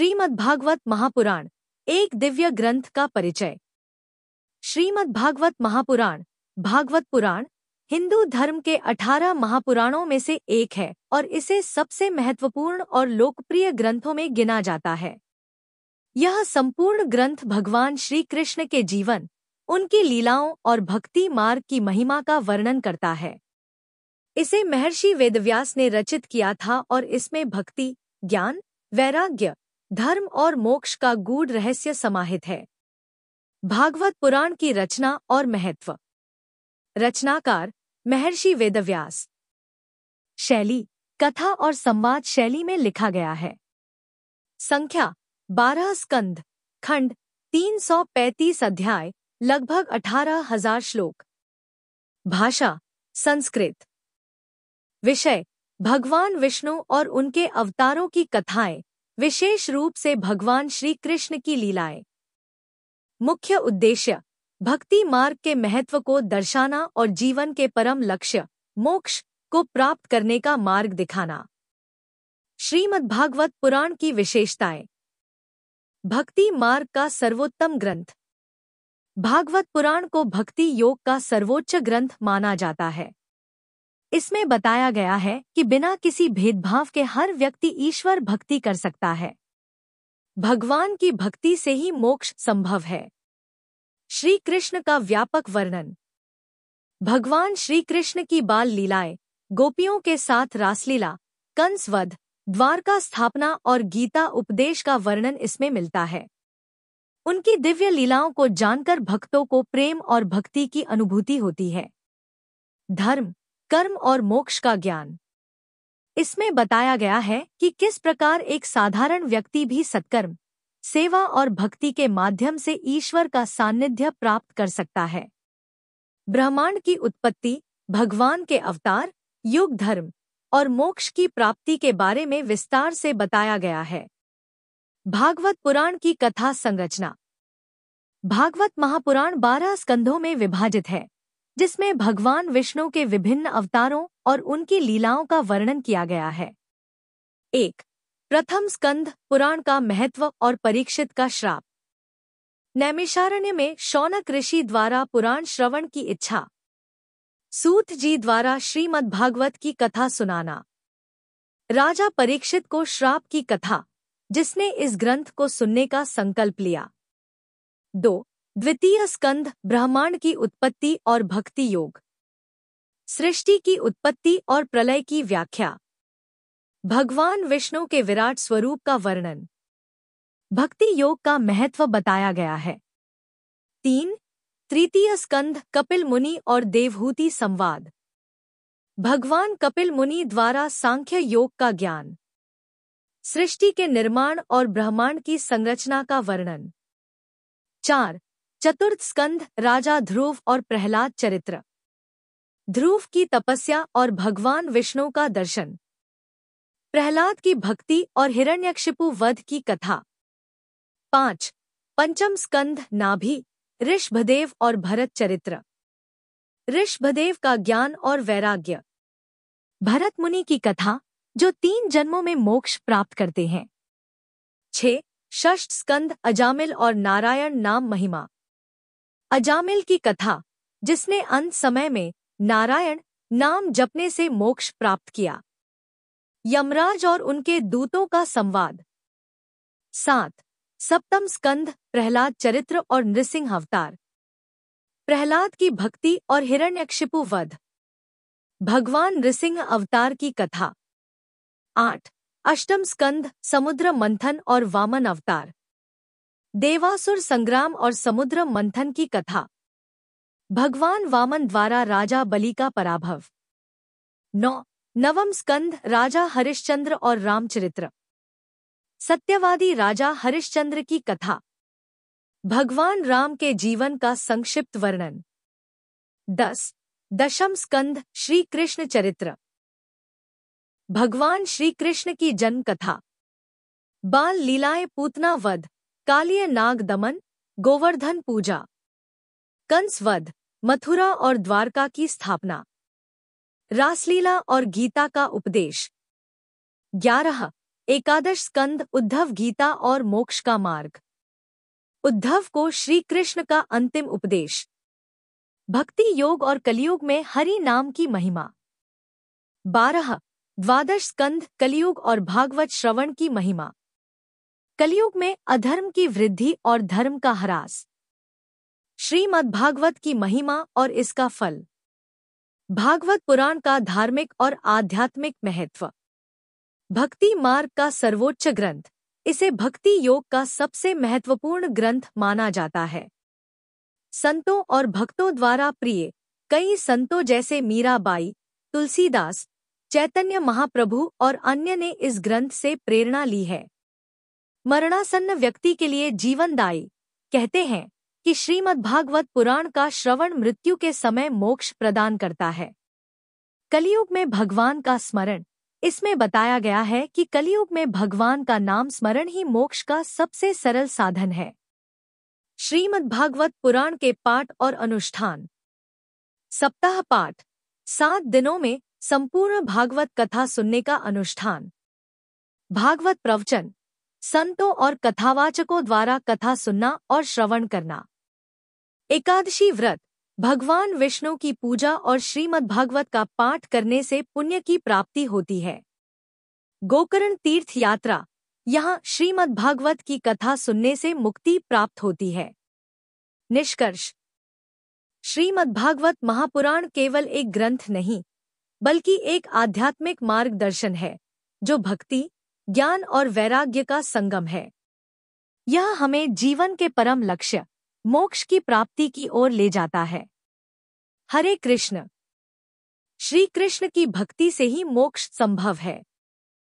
श्रीमद्भागवत महापुराण एक दिव्य ग्रंथ का परिचय। श्रीमद्भागवत महापुराण, भागवत पुराण, हिंदू धर्म के 18 महापुराणों में से एक है और इसे सबसे महत्वपूर्ण और लोकप्रिय ग्रंथों में गिना जाता है। यह संपूर्ण ग्रंथ भगवान श्री कृष्ण के जीवन, उनकी लीलाओं और भक्ति मार्ग की महिमा का वर्णन करता है। इसे महर्षि वेदव्यास ने रचित किया था और इसमें भक्ति, ज्ञान, वैराग्य, धर्म और मोक्ष का गूढ़ रहस्य समाहित है। भागवत पुराण की रचना और महत्व। रचनाकार महर्षि वेदव्यास। शैली कथा और संवाद शैली में लिखा गया है। संख्या 12 स्कंद, खंड 335 अध्याय, लगभग 18,000 श्लोक। भाषा संस्कृत। विषय भगवान विष्णु और उनके अवतारों की कथाएं, विशेष रूप से भगवान श्री कृष्ण की लीलाएं। मुख्य उद्देश्य भक्ति मार्ग के महत्व को दर्शाना और जीवन के परम लक्ष्य मोक्ष को प्राप्त करने का मार्ग दिखाना। श्रीमद्भागवत पुराण की विशेषताएं। भक्ति मार्ग का सर्वोत्तम ग्रंथ। भागवत पुराण को भक्ति योग का सर्वोच्च ग्रंथ माना जाता है। इसमें बताया गया है कि बिना किसी भेदभाव के हर व्यक्ति ईश्वर भक्ति कर सकता है। भगवान की भक्ति से ही मोक्ष संभव है। श्री कृष्ण का व्यापक वर्णन। भगवान श्री कृष्ण की बाल लीलाएं, गोपियों के साथ रासलीला, कंस वध, द्वारका स्थापना और गीता उपदेश का वर्णन इसमें मिलता है। उनकी दिव्य लीलाओं को जानकर भक्तों को प्रेम और भक्ति की अनुभूति होती है। धर्म, कर्म और मोक्ष का ज्ञान। इसमें बताया गया है कि किस प्रकार एक साधारण व्यक्ति भी सत्कर्म, सेवा और भक्ति के माध्यम से ईश्वर का सान्निध्य प्राप्त कर सकता है। ब्रह्मांड की उत्पत्ति, भगवान के अवतार, युग, धर्म और मोक्ष की प्राप्ति के बारे में विस्तार से बताया गया है। भागवत पुराण की कथा संरचना। भागवत महापुराण 12 स्कंधों में विभाजित है, जिसमें भगवान विष्णु के विभिन्न अवतारों और उनकी लीलाओं का वर्णन किया गया है। 1. प्रथम स्कंध पुराण का महत्व और परीक्षित का श्राप। नैमिषारण्य में शौनक ऋषि द्वारा पुराण श्रवण की इच्छा। सूत जी द्वारा श्रीमद्भागवत की कथा सुनाना। राजा परीक्षित को श्राप की कथा, जिसने इस ग्रंथ को सुनने का संकल्प लिया। 2. द्वितीय स्कंध ब्रह्मांड की उत्पत्ति और भक्ति योग। सृष्टि की उत्पत्ति और प्रलय की व्याख्या। भगवान विष्णु के विराट स्वरूप का वर्णन। भक्ति योग का महत्व बताया गया है। 3. तृतीय स्कंध कपिल मुनि और देवहूति संवाद। भगवान कपिल मुनि द्वारा सांख्य योग का ज्ञान। सृष्टि के निर्माण और ब्रह्मांड की संरचना का वर्णन। 4. चतुर्थ स्कंध राजा ध्रुव और प्रहलाद चरित्र। ध्रुव की तपस्या और भगवान विष्णु का दर्शन। प्रहलाद की भक्ति और हिरण्यकशिपु वध की कथा। 5. पंचम स्कंध नाभि, ऋषभदेव और भरत चरित्र। ऋषभदेव का ज्ञान और वैराग्य। भरत मुनि की कथा, जो 3 जन्मों में मोक्ष प्राप्त करते हैं। 6. षष्ठ स्कंध अजामिल और नारायण नाम महिमा। अजामिल की कथा, जिसने अंत समय में नारायण नाम जपने से मोक्ष प्राप्त किया। यमराज और उनके दूतों का संवाद। 7. सप्तम स्कंध प्रहलाद चरित्र और नृसिंह अवतार। प्रहलाद की भक्ति और हिरण्यकशिपु वध। भगवान नृसिंह अवतार की कथा। 8. अष्टम स्कंध समुद्र मंथन और वामन अवतार। देवासुर संग्राम और समुद्र मंथन की कथा। भगवान वामन द्वारा राजा बलि का पराभव। 9. नवम स्कंध राजा हरिश्चंद्र और रामचरित्र। सत्यवादी राजा हरिश्चंद्र की कथा। भगवान राम के जीवन का संक्षिप्त वर्णन। 10. दशम स्कंध श्री कृष्ण चरित्र। भगवान श्री कृष्ण की जन्म कथा। बाल लीलाएं, पूतना वध, कालिय नाग दमन, गोवर्धन पूजा, कंस वध, मथुरा और द्वारका की स्थापना। रासलीला और गीता का उपदेश। 11. एकादश स्कंद उद्धव गीता और मोक्ष का मार्ग। उद्धव को श्री कृष्ण का अंतिम उपदेश। भक्ति योग और कलियुग में हरि नाम की महिमा। 12 द्वादश स्कंद कलियुग और भागवत श्रवण की महिमा। कलियुग में अधर्म की वृद्धि और धर्म का ह्रास। श्रीमद् भागवत की महिमा और इसका फल। भागवत पुराण का धार्मिक और आध्यात्मिक महत्व। भक्ति मार्ग का सर्वोच्च ग्रंथ, इसे भक्ति योग का सबसे महत्वपूर्ण ग्रंथ माना जाता है। संतों और भक्तों द्वारा प्रिय, कई संतों जैसे मीराबाई, तुलसीदास, चैतन्य महाप्रभु और अन्य ने इस ग्रंथ से प्रेरणा ली है। मरणासन्न व्यक्ति के लिए जीवनदायी। कहते हैं कि श्रीमद् भागवत पुराण का श्रवण मृत्यु के समय मोक्ष प्रदान करता है। कलियुग में भगवान का स्मरण। इसमें बताया गया है कि कलियुग में भगवान का नाम स्मरण ही मोक्ष का सबसे सरल साधन है। श्रीमद् भागवत पुराण के पाठ और अनुष्ठान। सप्ताह पाठ, 7 दिनों में संपूर्ण भागवत कथा सुनने का अनुष्ठान। भागवत प्रवचन, संतों और कथावाचकों द्वारा कथा सुनना और श्रवण करना। एकादशी व्रत, भगवान विष्णु की पूजा और श्रीमद् भागवत का पाठ करने से पुण्य की प्राप्ति होती है। गोकर्ण तीर्थ यात्रा, यहाँ श्रीमद् भागवत की कथा सुनने से मुक्ति प्राप्त होती है। निष्कर्ष, श्रीमद् भागवत महापुराण केवल एक ग्रंथ नहीं, बल्कि एक आध्यात्मिक मार्गदर्शन है, जो भक्ति, ज्ञान और वैराग्य का संगम है। यह हमें जीवन के परम लक्ष्य, मोक्ष की प्राप्ति की ओर ले जाता है। हरे कृष्ण। श्री कृष्ण की भक्ति से ही मोक्ष संभव है।